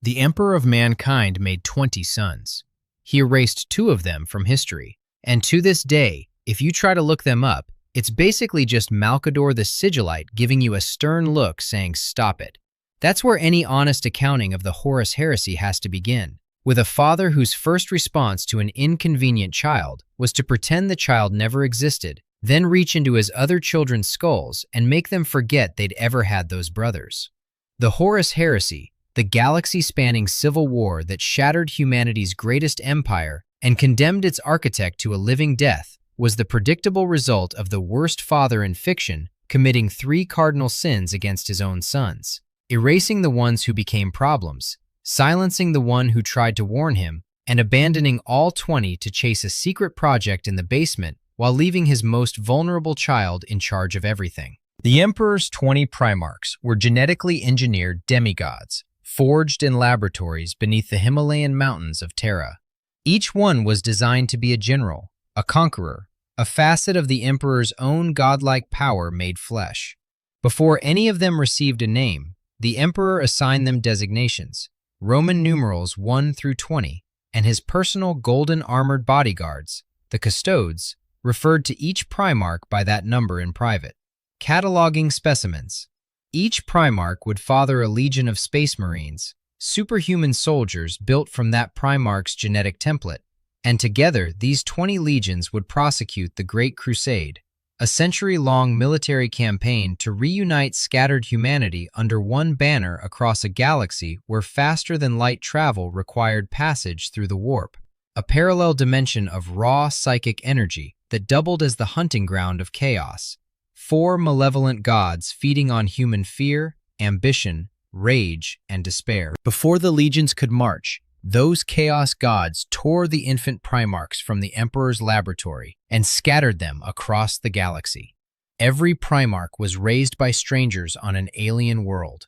The Emperor of Mankind made 20 sons. He erased 2 of them from history, and to this day, if you try to look them up, it's basically just Malcador the Sigillite giving you a stern look saying, "Stop it." That's where any honest accounting of the Horus Heresy has to begin, with a father whose first response to an inconvenient child was to pretend the child never existed, then reach into his other children's skulls and make them forget they'd ever had those brothers. The Horus Heresy, the galaxy-spanning civil war that shattered humanity's greatest empire and condemned its architect to a living death, was the predictable result of the worst father in fiction committing 3 cardinal sins against his own sons, erasing the ones who became problems, silencing the one who tried to warn him, and abandoning all 20 to chase a secret project in the basement while leaving his most vulnerable child in charge of everything. The Emperor's 20 Primarchs were genetically engineered demigods, forged in laboratories beneath the Himalayan mountains of Terra. Each one was designed to be a general, a conqueror, a facet of the Emperor's own godlike power made flesh. Before any of them received a name, the Emperor assigned them designations, Roman numerals 1 through 20, and his personal golden armored bodyguards, the custodes, referred to each Primarch by that number in private. Cataloging specimens. Each Primarch would father a legion of Space Marines, superhuman soldiers built from that Primarch's genetic template, and together these 20 legions would prosecute the Great Crusade, a century-long military campaign to reunite scattered humanity under one banner across a galaxy where faster-than-light travel required passage through the warp, a parallel dimension of raw psychic energy that doubled as the hunting ground of chaos. 4 malevolent gods feeding on human fear, ambition, rage, and despair. Before the legions could march, those chaos gods tore the infant Primarchs from the Emperor's laboratory and scattered them across the galaxy. Every Primarch was raised by strangers on an alien world.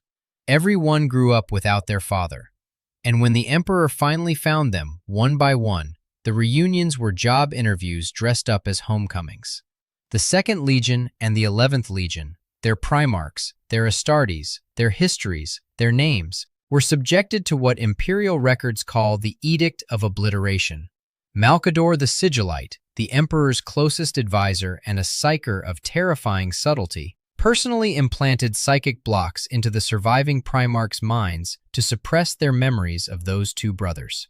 Every one grew up without their father. And when the Emperor finally found them, one by one, the reunions were job interviews dressed up as homecomings. The 2nd Legion and the 11th Legion, their Primarchs, their Astartes, their histories, their names, were subjected to what imperial records call the Edict of Obliteration. Malcador the Sigillite, the Emperor's closest advisor and a psyker of terrifying subtlety, personally implanted psychic blocks into the surviving Primarchs' minds to suppress their memories of those 2 brothers.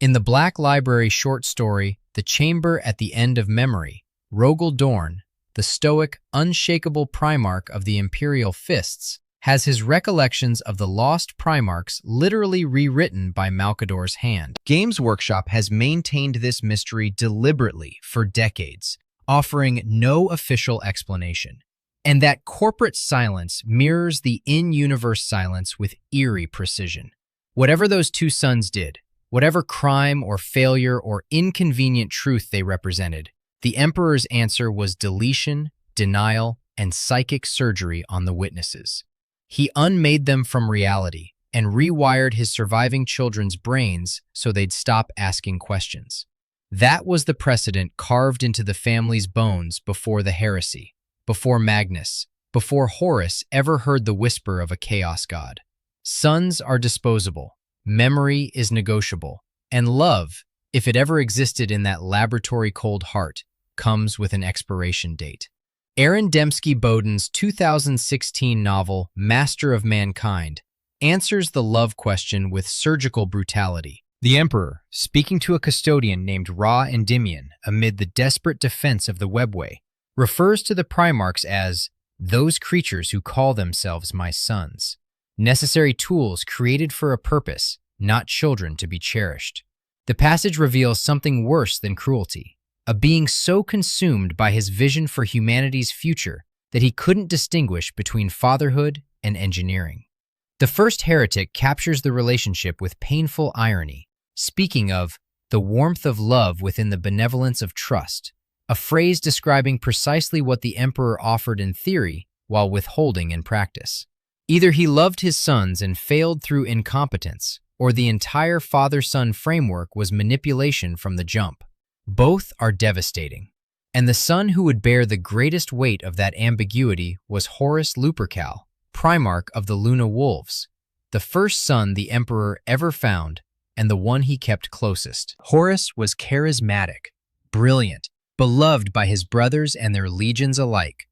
In the Black Library short story, The Chamber at the End of Memory, Rogel Dorn, the stoic, unshakable Primarch of the Imperial Fists, has his recollections of the lost Primarchs literally rewritten by Malcador's hand. Games Workshop has maintained this mystery deliberately for decades, offering no official explanation. And that corporate silence mirrors the in-universe silence with eerie precision. Whatever those 2 sons did, whatever crime or failure or inconvenient truth they represented, the Emperor's answer was deletion, denial, and psychic surgery on the witnesses. He unmade them from reality and rewired his surviving children's brains so they'd stop asking questions. That was the precedent carved into the family's bones before the heresy, before Magnus, before Horus ever heard the whisper of a chaos god. Sons are disposable, memory is negotiable, and love, if it ever existed in that laboratory-cold heart, comes with an expiration date. Aaron Dembski-Bowden's 2016 novel, Master of Mankind, answers the love question with surgical brutality. The Emperor, speaking to a custodian named Ra Endymion amid the desperate defense of the webway, refers to the Primarchs as those creatures who call themselves my sons, necessary tools created for a purpose, not children to be cherished. The passage reveals something worse than cruelty. A being so consumed by his vision for humanity's future that he couldn't distinguish between fatherhood and engineering. The first heretic captures the relationship with painful irony, speaking of the warmth of love within the benevolence of trust, a phrase describing precisely what the Emperor offered in theory while withholding in practice. Either he loved his sons and failed through incompetence, or the entire father-son framework was manipulation from the jump. Both are devastating. And the son who would bear the greatest weight of that ambiguity was Horus Lupercal, Primarch of the Luna Wolves, the first son the emperor ever found, and the one he kept closest. Horus was charismatic, brilliant, beloved by his brothers and their legions alike.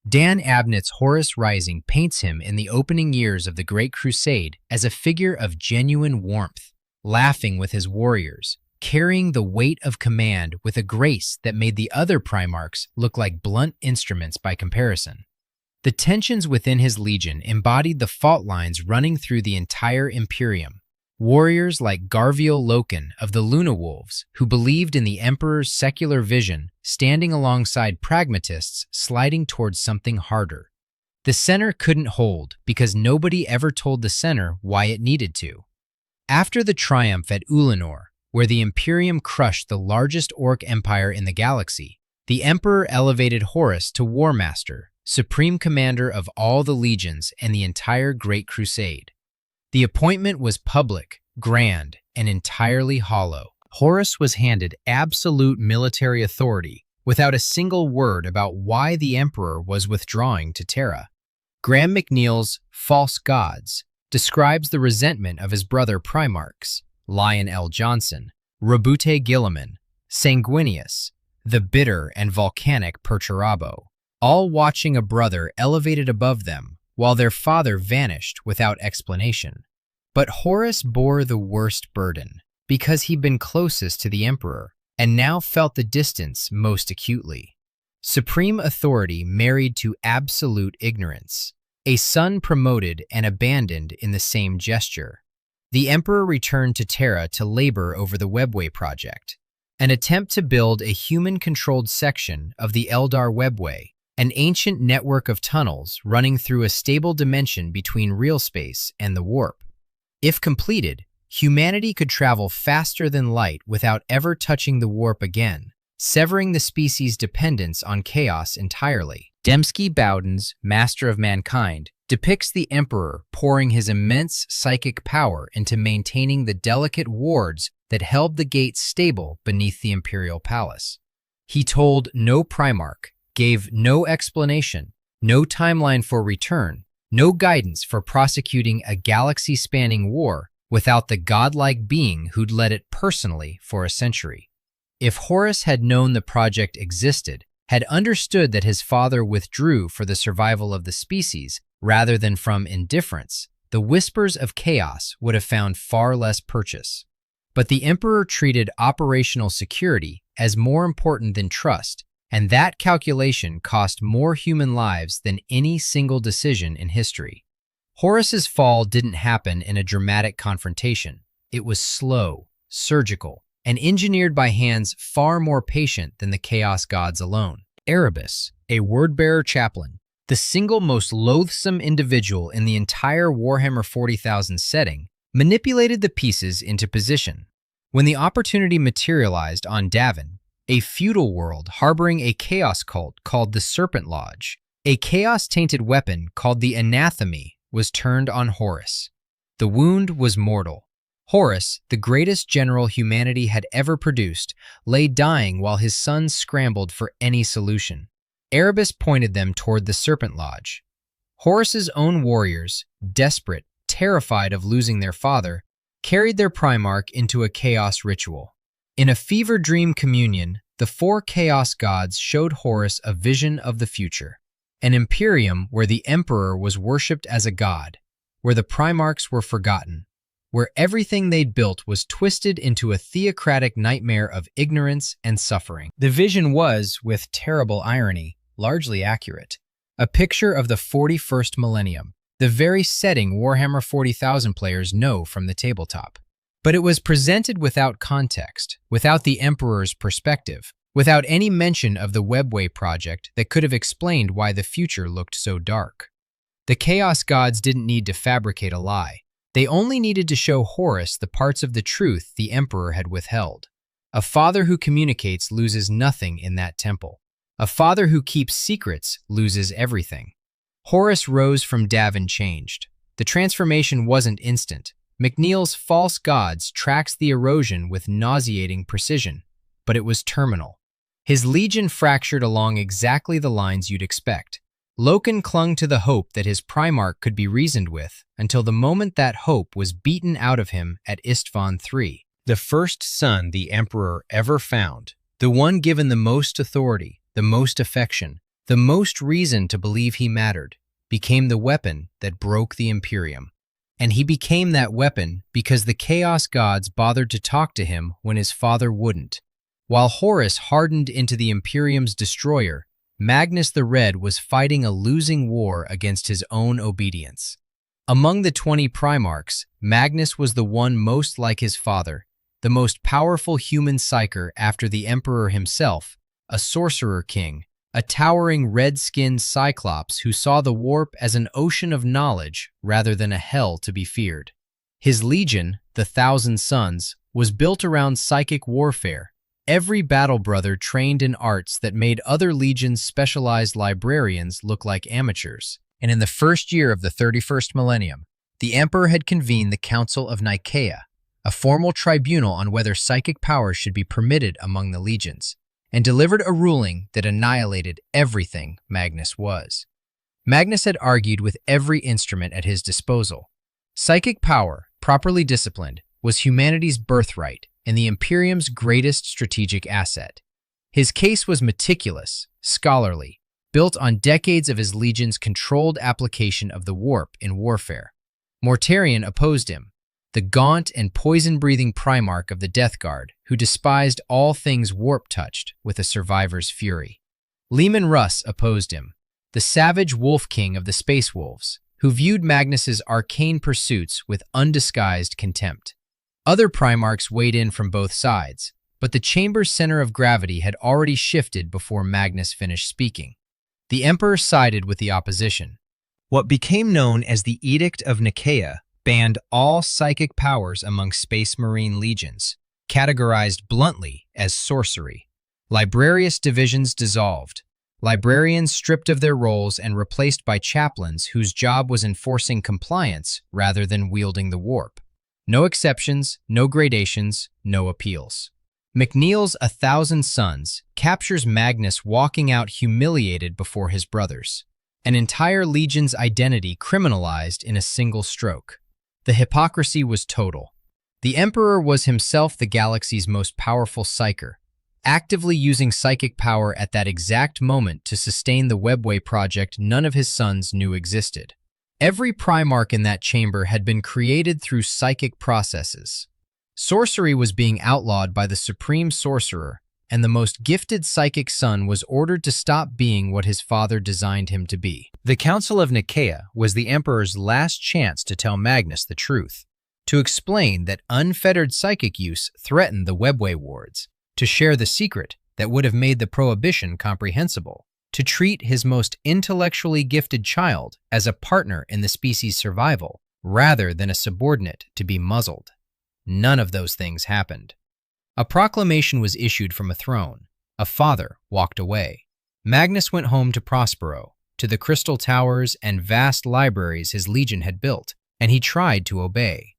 Dan Abnett's Horus Rising paints him in the opening years of the Great Crusade as a figure of genuine warmth, laughing with his warriors, carrying the weight of command with a grace that made the other Primarchs look like blunt instruments by comparison. The tensions within his legion embodied the fault lines running through the entire Imperium. Warriors like Garviel Loken of the Luna Wolves, who believed in the Emperor's secular vision, standing alongside pragmatists sliding towards something harder. The center couldn't hold because nobody ever told the center why it needed to. After the triumph at Ulanor, where the Imperium crushed the largest orc empire in the galaxy, the Emperor elevated Horus to Warmaster, supreme commander of all the legions and the entire Great Crusade. The appointment was public, grand, and entirely hollow. Horus was handed absolute military authority without a single word about why the Emperor was withdrawing to Terra. Graham McNeil's False Gods describes the resentment of his brother Primarchs, Lion L. Johnson, Rabute Gilliman, Sanguinius, the bitter and volcanic Perturabo, all watching a brother elevated above them while their father vanished without explanation. But Horus bore the worst burden because he'd been closest to the Emperor and now felt the distance most acutely. Supreme authority married to absolute ignorance. A son promoted and abandoned in the same gesture. The Emperor returned to Terra to labor over the Webway project, an attempt to build a human-controlled section of the Eldar Webway, an ancient network of tunnels running through a stable dimension between real space and the warp. If completed, humanity could travel faster than light without ever touching the warp again, severing the species' dependence on chaos entirely. Dembski Bowden's Master of Mankind depicts the Emperor pouring his immense psychic power into maintaining the delicate wards that held the gates stable beneath the Imperial Palace. He told no Primarch, gave no explanation, no timeline for return, no guidance for prosecuting a galaxy-spanning war without the godlike being who'd led it personally for a century. If Horus had known the project existed, had understood that his father withdrew for the survival of the species rather than from indifference, the whispers of chaos would have found far less purchase. But the Emperor treated operational security as more important than trust, and that calculation cost more human lives than any single decision in history. Horus's fall didn't happen in a dramatic confrontation. It was slow, surgical, and engineered by hands far more patient than the Chaos Gods alone. Erebus, a word-bearer chaplain, the single most loathsome individual in the entire Warhammer 40,000 setting, manipulated the pieces into position. When the opportunity materialized on Davin, a feudal world harboring a chaos cult called the Serpent Lodge, a chaos-tainted weapon called the Anathemy was turned on Horus. The wound was mortal. Horus, the greatest general humanity had ever produced, lay dying while his sons scrambled for any solution. Erebus pointed them toward the Serpent Lodge. Horus's own warriors, desperate, terrified of losing their father, carried their Primarch into a chaos ritual. In a fever dream communion, the four Chaos Gods showed Horus a vision of the future. An Imperium where the Emperor was worshipped as a god, where the Primarchs were forgotten, where everything they'd built was twisted into a theocratic nightmare of ignorance and suffering. The vision was, with terrible irony, largely accurate. A picture of the 41st millennium, the very setting Warhammer 40,000 players know from the tabletop. But it was presented without context, without the Emperor's perspective, without any mention of the Webway project that could have explained why the future looked so dark. The Chaos Gods didn't need to fabricate a lie. They only needed to show Horus the parts of the truth the Emperor had withheld. A father who communicates loses nothing in that temple. A father who keeps secrets loses everything. Horus rose from Davin changed. The transformation wasn't instant. McNeil's False Gods tracks the erosion with nauseating precision, but it was terminal. His legion fractured along exactly the lines you'd expect. Loken clung to the hope that his Primarch could be reasoned with until the moment that hope was beaten out of him at Istvan III. The first son the Emperor ever found, the one given the most authority, the most affection, the most reason to believe he mattered, became the weapon that broke the Imperium. And he became that weapon because the Chaos Gods bothered to talk to him when his father wouldn't. While Horus hardened into the Imperium's destroyer, Magnus the Red was fighting a losing war against his own obedience. Among the 20 Primarchs, Magnus was the one most like his father, the most powerful human psyker after the Emperor himself, a sorcerer king, a towering red-skinned cyclops who saw the warp as an ocean of knowledge rather than a hell to be feared. His legion, the Thousand Sons, was built around psychic warfare. Every battle brother trained in arts that made other legions' specialized librarians look like amateurs. And in the first year of the 31st millennium, the Emperor had convened the Council of Nikaea, a formal tribunal on whether psychic powers should be permitted among the legions, and delivered a ruling that annihilated everything Magnus was. Magnus had argued with every instrument at his disposal. Psychic power, properly disciplined, was humanity's birthright and the Imperium's greatest strategic asset. His case was meticulous, scholarly, built on decades of his legion's controlled application of the warp in warfare. Mortarion opposed him, the gaunt and poison-breathing Primarch of the Death Guard, who despised all things warp-touched with a survivor's fury. Leman Russ opposed him, the savage wolf king of the Space Wolves, who viewed Magnus's arcane pursuits with undisguised contempt. Other Primarchs weighed in from both sides, but the chamber's center of gravity had already shifted before Magnus finished speaking. The Emperor sided with the opposition. What became known as the Edict of Nikaea banned all psychic powers among Space Marine legions, categorized bluntly as sorcery. Librarius divisions dissolved, librarians stripped of their roles and replaced by chaplains whose job was enforcing compliance rather than wielding the warp. No exceptions, no gradations, no appeals. McNeil's 1,000 Sons captures Magnus walking out humiliated before his brothers. An entire legion's identity criminalized in a single stroke. The hypocrisy was total. The Emperor was himself the galaxy's most powerful psyker, actively using psychic power at that exact moment to sustain the Webway project none of his sons knew existed. Every Primarch in that chamber had been created through psychic processes. Sorcery was being outlawed by the Supreme Sorcerer, and the most gifted psychic son was ordered to stop being what his father designed him to be. The Council of Nikaea was the Emperor's last chance to tell Magnus the truth, to explain that unfettered psychic use threatened the Webway wards, to share the secret that would have made the prohibition comprehensible, to treat his most intellectually gifted child as a partner in the species' survival, rather than a subordinate to be muzzled. None of those things happened. A proclamation was issued from a throne. A father walked away. Magnus went home to Prospero, to the crystal towers and vast libraries his legion had built, and he tried to obey.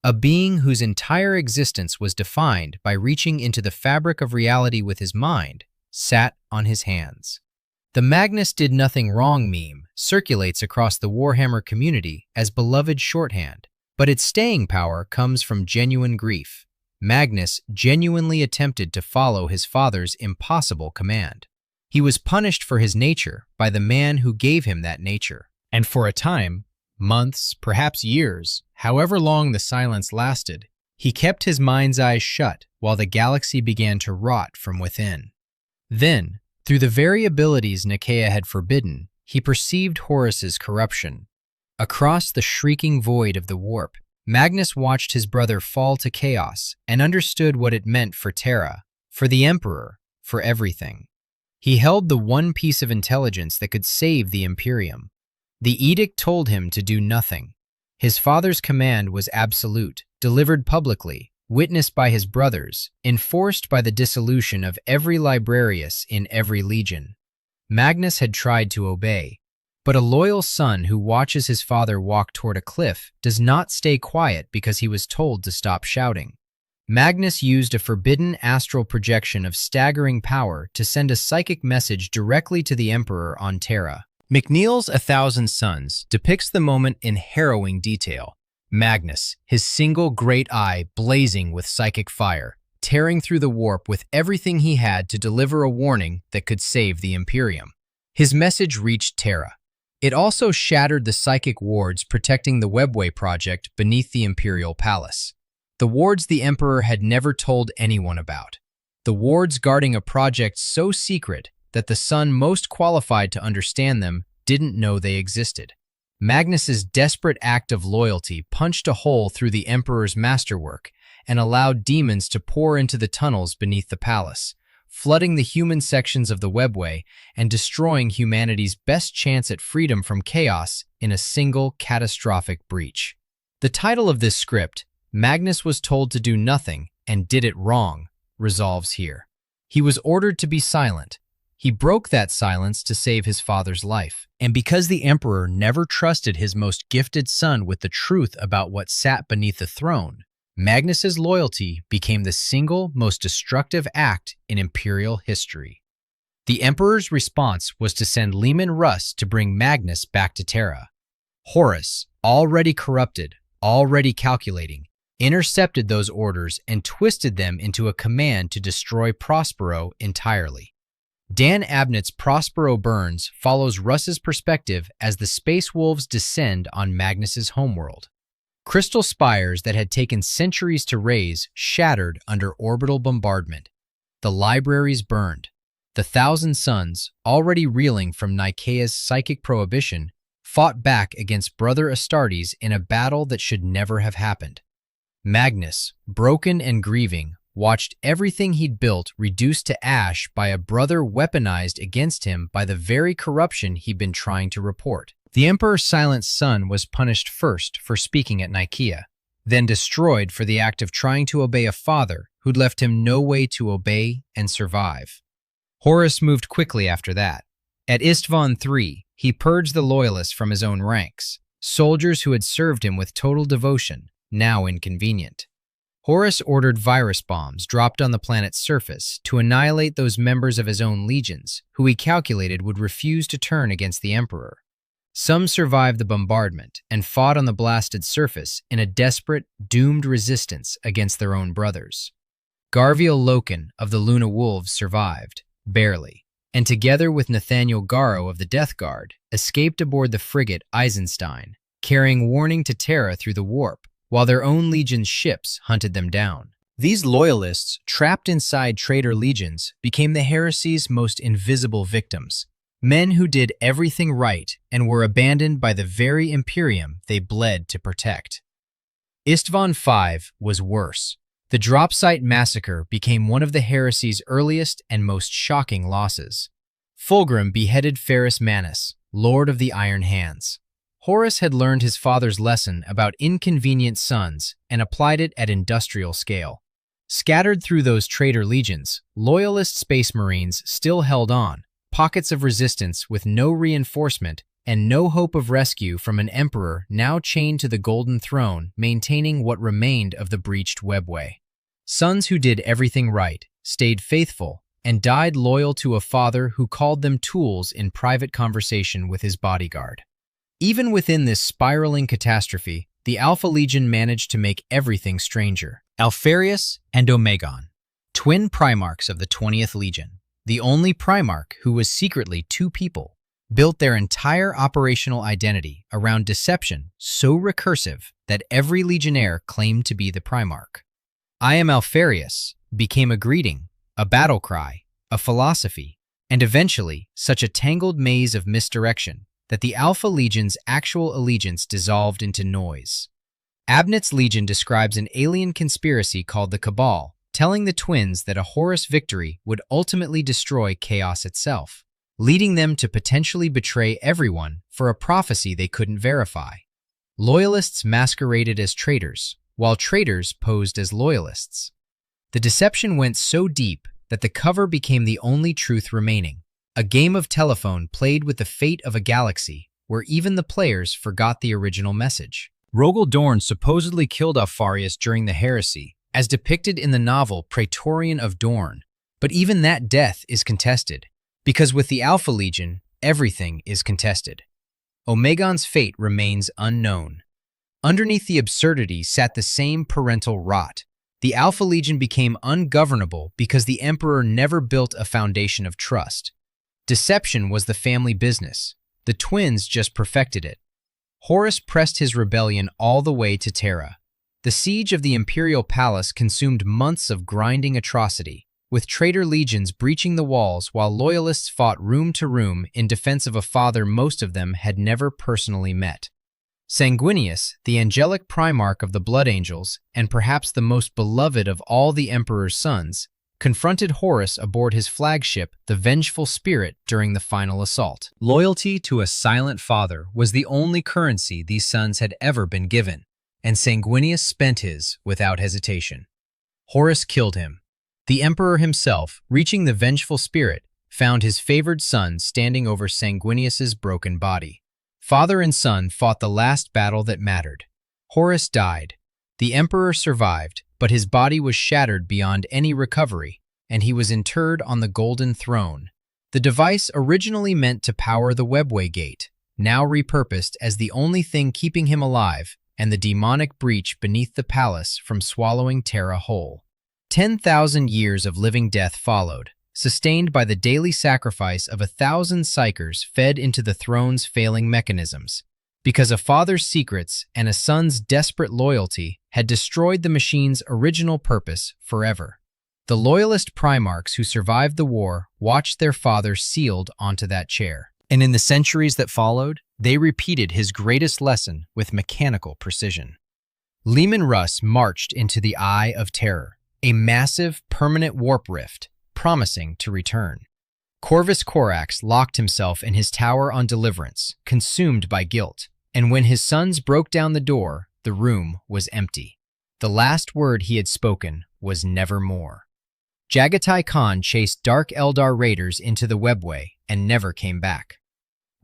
A being whose entire existence was defined by reaching into the fabric of reality with his mind sat on his hands. The Magnus did nothing wrong meme circulates across the Warhammer community as beloved shorthand, but its staying power comes from genuine grief. Magnus genuinely attempted to follow his father's impossible command. He was punished for his nature by the man who gave him that nature. And for a time, months, perhaps years, however long the silence lasted, he kept his mind's eyes shut while the galaxy began to rot from within. Then, through the very abilities Nikaea had forbidden, he perceived Horus's corruption. Across the shrieking void of the warp, Magnus watched his brother fall to chaos and understood what it meant for Terra, for the Emperor, for everything. He held the one piece of intelligence that could save the Imperium. The edict told him to do nothing. His father's command was absolute, delivered publicly, witnessed by his brothers, enforced by the dissolution of every librarius in every legion. Magnus had tried to obey, but a loyal son who watches his father walk toward a cliff does not stay quiet because he was told to stop shouting. Magnus used a forbidden astral projection of staggering power to send a psychic message directly to the Emperor on Terra. McNeil's A Thousand Suns depicts the moment in harrowing detail. Magnus, his single great eye blazing with psychic fire, tearing through the warp with everything he had to deliver a warning that could save the Imperium. His message reached Terra. It also shattered the psychic wards protecting the Webway project beneath the Imperial Palace. The wards the Emperor had never told anyone about. The wards guarding a project so secret that the Sun most qualified to understand them didn't know they existed. Magnus's desperate act of loyalty punched a hole through the Emperor's masterwork and allowed demons to pour into the tunnels beneath the palace, flooding the human sections of the Webway and destroying humanity's best chance at freedom from chaos in a single catastrophic breach. The title of this script, Magnus was told to do nothing and did it wrong, resolves here. He was ordered to be silent. He broke that silence to save his father's life. And because the Emperor never trusted his most gifted son with the truth about what sat beneath the throne, Magnus's loyalty became the single most destructive act in Imperial history. The Emperor's response was to send Leman Russ to bring Magnus back to Terra. Horus, already corrupted, already calculating, intercepted those orders and twisted them into a command to destroy Prospero entirely. Dan Abnett's Prospero Burns follows Russ's perspective as the Space Wolves descend on Magnus's homeworld. Crystal spires that had taken centuries to raise shattered under orbital bombardment. The libraries burned. The Thousand Suns, already reeling from Nikaea's psychic prohibition, fought back against Brother Astartes in a battle that should never have happened. Magnus, broken and grieving, watched everything he'd built reduced to ash by a brother weaponized against him by the very corruption he'd been trying to report. The Emperor's silent son was punished first for speaking at Nikaea, then destroyed for the act of trying to obey a father who'd left him no way to obey and survive. Horus moved quickly after that. At Isstvan III, he purged the loyalists from his own ranks, soldiers who had served him with total devotion, now inconvenient. Horus ordered virus bombs dropped on the planet's surface to annihilate those members of his own legions who he calculated would refuse to turn against the Emperor. Some survived the bombardment and fought on the blasted surface in a desperate, doomed resistance against their own brothers. Garviel Loken of the Luna Wolves survived, barely, and together with Nathaniel Garrow of the Death Guard, escaped aboard the frigate Eisenstein, carrying warning to Terra through the warp, while their own legion's ships hunted them down. These loyalists, trapped inside traitor legions, became the heresy's most invisible victims, men who did everything right and were abandoned by the very Imperium they bled to protect. Isstvan V was worse. The drop site massacre became one of the heresy's earliest and most shocking losses. Fulgrim beheaded Ferrus Manus, Lord of the Iron Hands. Horus had learned his father's lesson about inconvenient sons and applied it at industrial scale. Scattered through those traitor legions, loyalist space marines still held on, pockets of resistance with no reinforcement and no hope of rescue from an emperor now chained to the Golden Throne, maintaining what remained of the breached webway. Sons who did everything right, stayed faithful, and died loyal to a father who called them tools in private conversation with his bodyguard. Even within this spiraling catastrophe, the Alpha Legion managed to make everything stranger. Alpharius and Omegon, twin Primarchs of the 20th Legion, the only Primarch who was secretly two people, built their entire operational identity around deception so recursive that every Legionnaire claimed to be the Primarch. I am Alpharius became a greeting, a battle cry, a philosophy, and eventually such a tangled maze of misdirection that the Alpha Legion's actual allegiance dissolved into noise. Abnett's Legion describes an alien conspiracy called the Cabal, telling the twins that a Horus victory would ultimately destroy chaos itself, leading them to potentially betray everyone for a prophecy they couldn't verify. Loyalists masqueraded as traitors, while traitors posed as loyalists. The deception went so deep that the cover became the only truth remaining. A game of telephone played with the fate of a galaxy, where even the players forgot the original message. Rogel Dorn supposedly killed Alpharius during the heresy, as depicted in the novel Praetorian of Dorn, but even that death is contested, because with the Alpha Legion, everything is contested. Omegon's fate remains unknown. Underneath the absurdity sat the same parental rot. The Alpha Legion became ungovernable because the Emperor never built a foundation of trust. Deception was the family business. The twins just perfected it. Horus pressed his rebellion all the way to Terra. The siege of the Imperial Palace consumed months of grinding atrocity, with traitor legions breaching the walls while loyalists fought room to room in defense of a father most of them had never personally met. Sanguinius, the angelic primarch of the Blood Angels, and perhaps the most beloved of all the Emperor's sons, confronted Horus aboard his flagship, the Vengeful Spirit, during the final assault. Loyalty to a silent father was the only currency these sons had ever been given, and Sanguinius spent his without hesitation. Horus killed him. The Emperor himself, reaching the Vengeful Spirit, found his favored son standing over Sanguinius's broken body. Father and son fought the last battle that mattered. Horus died. The Emperor survived, but his body was shattered beyond any recovery, and he was interred on the Golden Throne. The device originally meant to power the Webway Gate, now repurposed as the only thing keeping him alive and the demonic breach beneath the palace from swallowing Terra whole. 10,000 years of living death followed, sustained by the daily sacrifice of 1,000 psychers fed into the throne's failing mechanisms, because a father's secrets and a son's desperate loyalty had destroyed the machine's original purpose forever. The loyalist primarchs who survived the war watched their father sealed onto that chair, and in the centuries that followed, they repeated his greatest lesson with mechanical precision. Leman Russ marched into the Eye of Terror, a massive, permanent warp rift, promising to return. Corvus Corax locked himself in his tower on Deliverance, consumed by guilt, and when his sons broke down the door, the room was empty. The last word he had spoken was nevermore. Jagatai Khan chased Dark Eldar raiders into the Webway and never came back.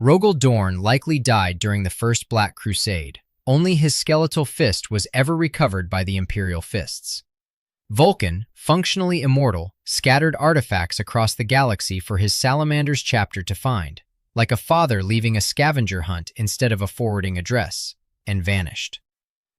Rogel Dorn likely died during the First Black Crusade. Only his skeletal fist was ever recovered by the Imperial Fists. Vulcan, functionally immortal, scattered artifacts across the galaxy for his Salamander's chapter to find, like a father leaving a scavenger hunt instead of a forwarding address, and vanished.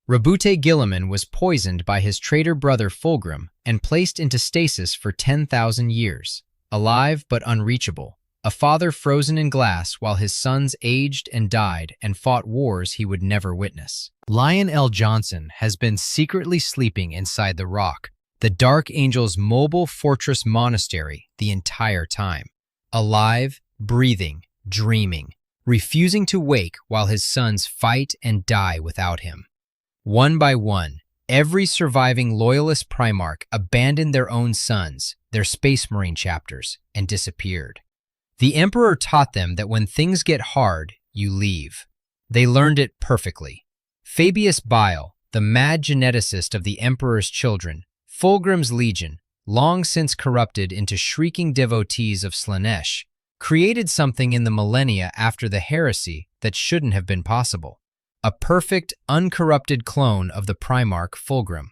Rabute Gilliman was poisoned by his traitor brother Fulgrim and placed into stasis for 10,000 years, alive but unreachable, a father frozen in glass while his sons aged and died and fought wars he would never witness. Lion L. Johnson has been secretly sleeping inside the Rock, the Dark Angel's mobile fortress monastery, the entire time. Alive, breathing, dreaming, refusing to wake while his sons fight and die without him. One by one, every surviving loyalist primarch abandoned their own sons, their Space Marine chapters, and disappeared. The Emperor taught them that when things get hard, you leave. They learned it perfectly. Fabius Bile, the mad geneticist of the Emperor's children, Fulgrim's legion, long since corrupted into shrieking devotees of Slanesh, created something in the millennia after the heresy that shouldn't have been possible. A perfect, uncorrupted clone of the Primarch Fulgrim.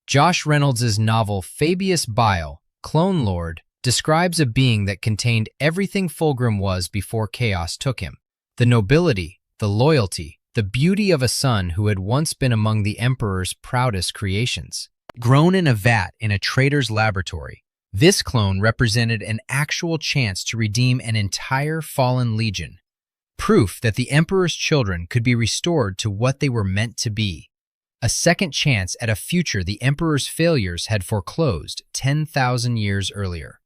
Josh Reynolds' novel Fabius Bile, Clone Lord, describes a being that contained everything Fulgrim was before chaos took him. The nobility, the loyalty, the beauty of a son who had once been among the Emperor's proudest creations. Grown in a vat in a traitor's laboratory, this clone represented an actual chance to redeem an entire fallen legion. Proof that the Emperor's children could be restored to what they were meant to be. A second chance at a future the Emperor's failures had foreclosed 10,000 years earlier.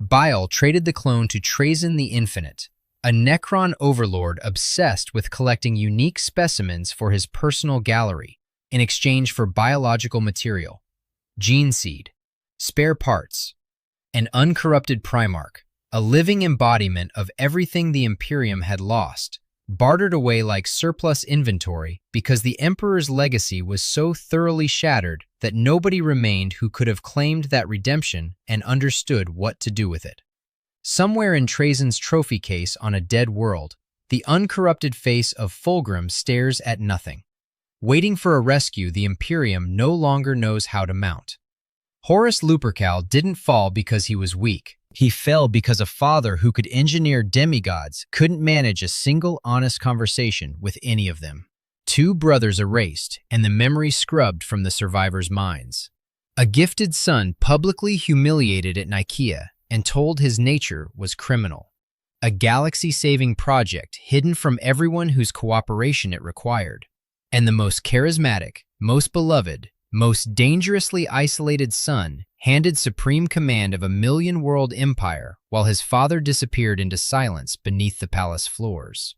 Bile traded the clone to Trazyn the Infinite, a Necron overlord obsessed with collecting unique specimens for his personal gallery in exchange for biological material, gene seed, spare parts, an uncorrupted Primarch, a living embodiment of everything the Imperium had lost, bartered away like surplus inventory because the Emperor's legacy was so thoroughly shattered that nobody remained who could have claimed that redemption and understood what to do with it. Somewhere in Trazyn's trophy case on a dead world, the uncorrupted face of Fulgrim stares at nothing. Waiting for a rescue the Imperium no longer knows how to mount. Horus Lupercal didn't fall because he was weak, He fell because a father who could engineer demigods couldn't manage a single honest conversation with any of them. Two brothers erased and the memory scrubbed from the survivors' minds. A gifted son publicly humiliated at Nikaea and told his nature was criminal. A galaxy-saving project hidden from everyone whose cooperation it required. And the most charismatic, most beloved, most dangerously isolated son handed supreme command of a million-world empire while his father disappeared into silence beneath the palace floors.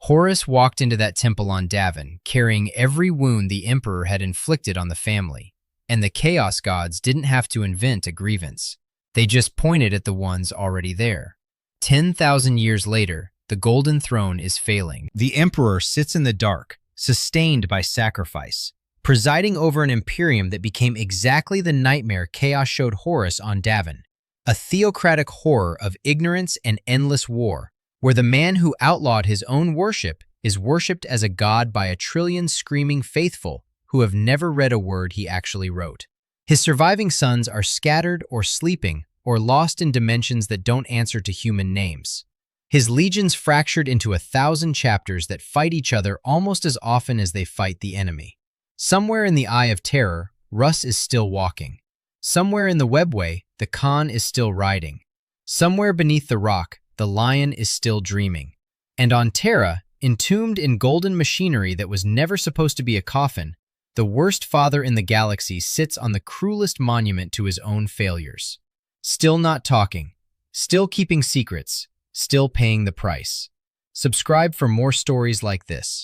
Horus walked into that temple on Davin, carrying every wound the Emperor had inflicted on the family, and the Chaos Gods didn't have to invent a grievance. They just pointed at the ones already there. 10,000 years later, the Golden Throne is failing. The Emperor sits in the dark, sustained by sacrifice, presiding over an imperium that became exactly the nightmare Chaos showed Horus on Davin, a theocratic horror of ignorance and endless war, where the man who outlawed his own worship is worshipped as a god by a trillion screaming faithful who have never read a word he actually wrote. His surviving sons are scattered or sleeping or lost in dimensions that don't answer to human names. His legions fractured into 1,000 chapters that fight each other almost as often as they fight the enemy. Somewhere in the Eye of Terror, Russ is still walking. Somewhere in the webway, the Khan is still riding. Somewhere beneath the rock, the lion is still dreaming. And on Terra, entombed in golden machinery that was never supposed to be a coffin, the worst father in the galaxy sits on the cruelest monument to his own failures. Still not talking, still keeping secrets, still paying the price. Subscribe for more stories like this.